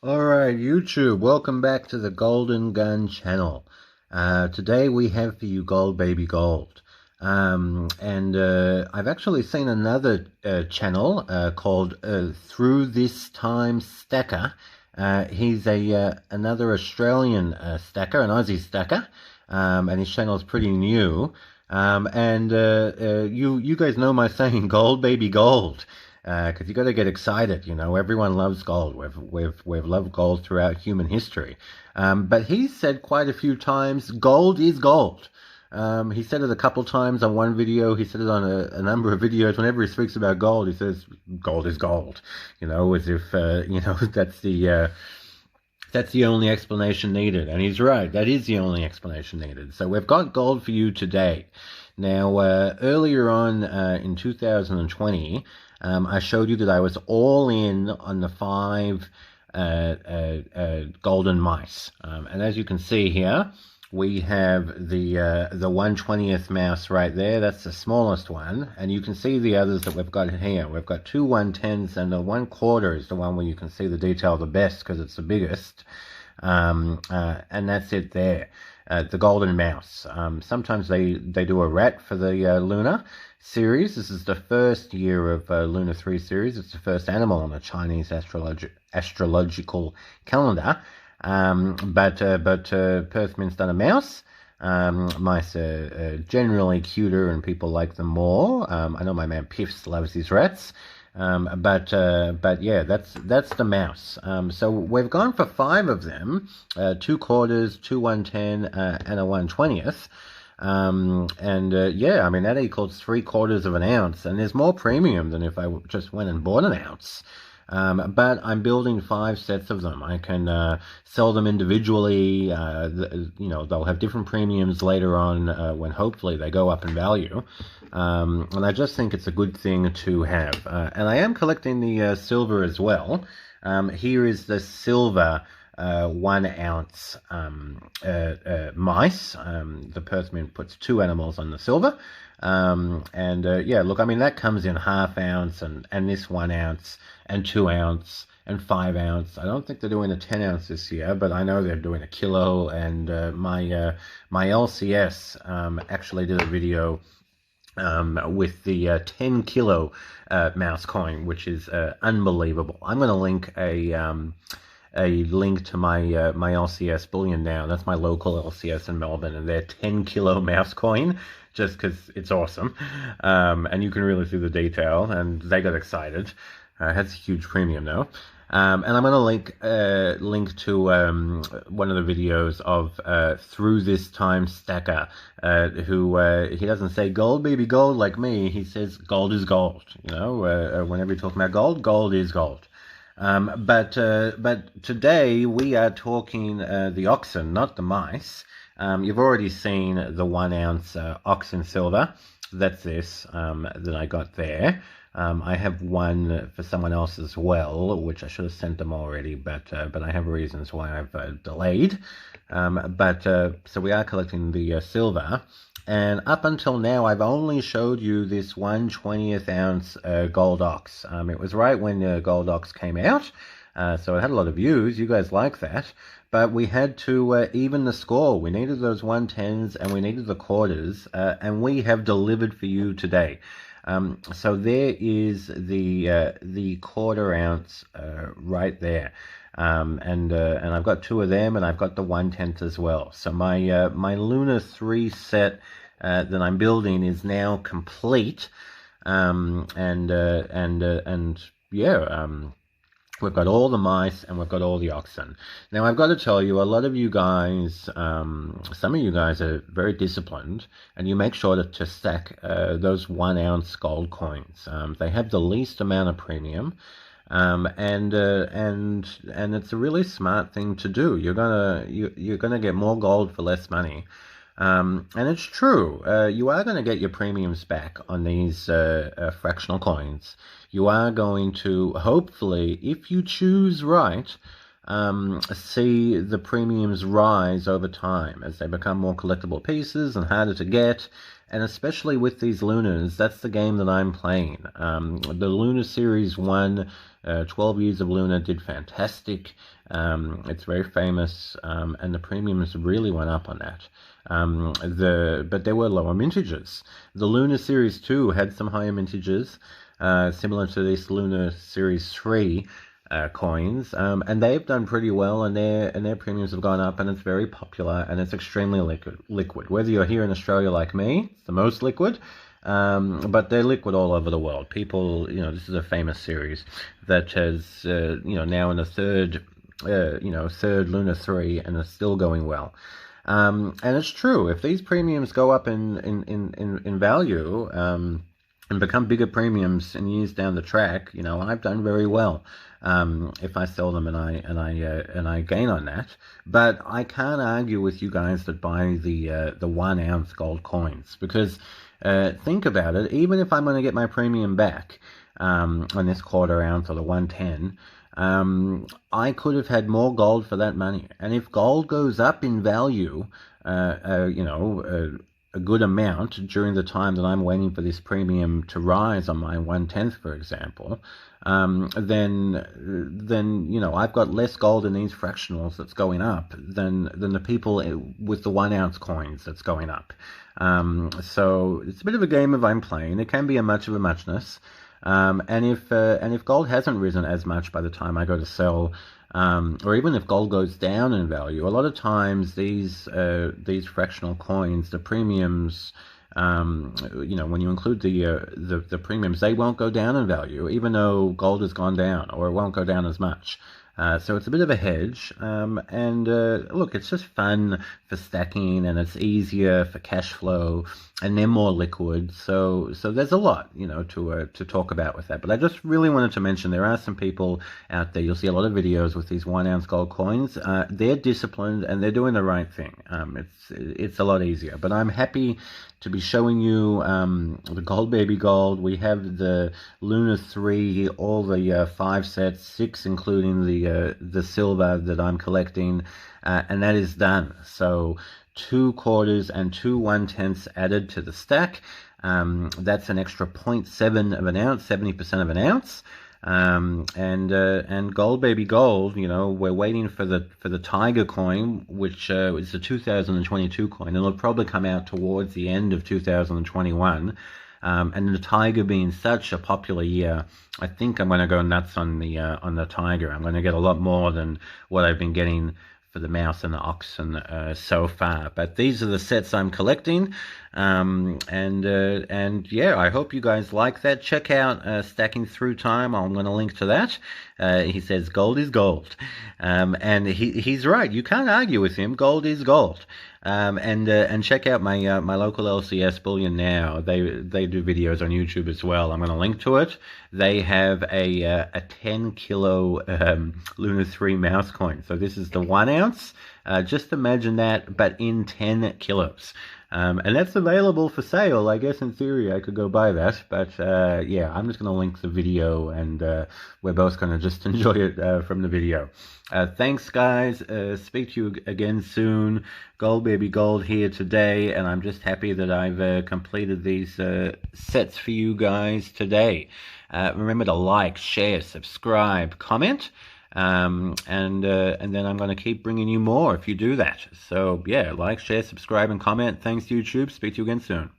Alright, YouTube, welcome back to the Golden Gun channel. Today we have for you Gold Baby Gold. I've actually seen another channel called Through This Time Stacker. He's another Australian stacker, an Aussie stacker, and his channel is pretty new. You guys know my saying, Gold Baby Gold. Because you got to get excited, everyone loves gold. We've loved gold throughout human history. But he said quite a few times, gold is gold. He said it a couple times on one video. He said it on a number of videos. Whenever he speaks about gold, he says, gold is gold. As if, that's the only explanation needed. And he's right. That is the only explanation needed. So we've got gold for you today. Now, earlier on in 2020, I showed you that I was all in on the 5 golden mice. And as you can see here, we have the 1/20th mouse right there. That's the smallest one. And you can see the others that we've got here. We've got 2 1/10s, and the 1/4 is the one where you can see the detail the best because it's the biggest. And that's it there. The golden mouse. Sometimes they do a rat for the Lunar series. This is the first year of Lunar 3 series. It's the first animal on the Chinese astrological calendar. But Perth means done a mouse. Mice are generally cuter and people like them more. I know my man Piffs loves his rats. But yeah, that's the mouse. So we've gone for 5 of them, 2 quarters, 2 1/10, and a 1/20th. Yeah, I mean, that equals 3/4 of an ounce, and there's more premium than if I just went and bought an ounce. But I'm building 5 sets of them. I can sell them individually. They'll have different premiums later on when hopefully they go up in value. And I just think it's a good thing to have. And I am collecting the silver as well. Here is the silver 1 ounce mice. The Perth Mint puts 2 animals on the silver. Yeah, look, I mean, that comes in 1/2 ounce and this 1 ounce and 2 ounce and 5 ounce. I don't think they're doing a 10 ounce this year, but I know they're doing a kilo. And my LCS actually did a video with the 10 kilo mouse coin, which is unbelievable. I'm going to link a link to my LCS bullion now. That's my local LCS in Melbourne, and their 10 kilo mouse coin, just because it's awesome. And you can really see the detail, and they got excited. It has a huge premium though. And I'm going to link to one of the videos of Through This Time Stacker, who he doesn't say gold baby gold like me. He says gold is gold. Whenever you're talking about gold, gold is gold. But today we are talking the oxen, not the mice. You've already seen the 1 ounce oxen silver. That's this that I got there. I have one for someone else as well, which I should have sent them already, but I have reasons why I've delayed. So we are collecting the silver. And up until now, I've only showed you this 1/20th ounce gold ox. It was right when gold ox came out, so it had a lot of views. You guys like that. But we had to even the score. We needed those 1/10s and we needed the quarters, and we have delivered for you today. So there is the 1/4 ounce right there. And I've got 2 of them, and I've got the 1/10 as well. So my Lunar 3 set that I'm building is now complete. We've got all the mice and we've got all the oxen. Now, I've got to tell you, a lot of you guys, some of you guys are very disciplined, and you make sure to stack those 1 ounce gold coins. They have the least amount of premium. And it's a really smart thing to do. You're gonna get more gold for less money. And it's true. You are going to get your premiums back on these fractional coins. You are going to, hopefully, if you choose right, see the premiums rise over time as they become more collectible pieces and harder to get. And especially with these Lunars, that's the game that I'm playing. The Lunar Series 1 12 Years of Lunar did fantastic. It's very famous, and the premiums really went up on that. But there were lower mintages. The Lunar Series 2 had some higher mintages, similar to this Lunar Series 3 coins, and they've done pretty well, and their premiums have gone up, and it's very popular, and it's extremely liquid. Whether you're here in Australia like me, it's the most liquid, but they're liquid all over the world. People, this is a famous series that has, now in the third Lunar 3, and it's still going well. And it's true, if these premiums go up in value, and become bigger premiums in years down the track, I've done very well if I sell them and I gain on that. But I can't argue with you guys that buy the 1 ounce gold coins, because think about it. Even if I'm going to get my premium back on this 1/4 ounce or the 110, I could have had more gold for that money. And if gold goes up in value, a good amount during the time that I'm waiting for this premium to rise on my 1/10, for example, then I've got less gold in these fractionals that's going up than the people with the 1 ounce coins that's going up. So it's a bit of a game of I'm playing. It can be a much of a muchness. And if gold hasn't risen as much by the time I go to sell, or even if gold goes down in value, a lot of times these fractional coins, the premiums, when you include the premiums, they won't go down in value, even though gold has gone down, or it won't go down as much. So it's a bit of a hedge, and look, it's just fun for stacking, and it's easier for cash flow, and they're more liquid. So there's a lot, to talk about with that. But I just really wanted to mention there are some people out there. You'll see a lot of videos with these 1 ounce gold coins. They're disciplined and they're doing the right thing. It's a lot easier. But I'm happy to be showing you the Gold Baby Gold. We have the Lunar 3, all the 5 sets, 6 including the silver that I'm collecting, and that is done. So 2 1/4 and 2 1/10 added to the stack. That's an extra 0.7 of an ounce, 70% of an ounce. And Gold Baby Gold, we're waiting for the Tiger coin, which is the 2022 coin, and it'll probably come out towards the end of 2021. And the Tiger being such a popular year, I think I'm going to go nuts on the Tiger. I'm going to get a lot more than what I've been getting for the mouse and the oxen so far. But these are the sets I'm collecting, and yeah, I hope you guys like that. Check out Stacking Through Time. I'm going to link to that. He says gold is gold, and he's right. You can't argue with him. Gold is gold. And check out my local LCS Bullion Now. They do videos on YouTube as well. I'm going to link to it. They have a 10 kilo Lunar 3 mouse coin. So this is the 1 ounce. Just imagine that, but in 10 kilos. And that's available for sale. I guess in theory I could go buy that, but yeah, I'm just going to link the video, and we're both going to just enjoy it from the video. Thanks, guys. Speak to you again soon. Gold Baby Gold here today, and I'm just happy that I've completed these sets for you guys today. Remember to like, share, subscribe, comment. And then I'm going to keep bringing you more if you do that. So yeah, like, share, subscribe, and comment. Thanks, YouTube. Speak to you again soon.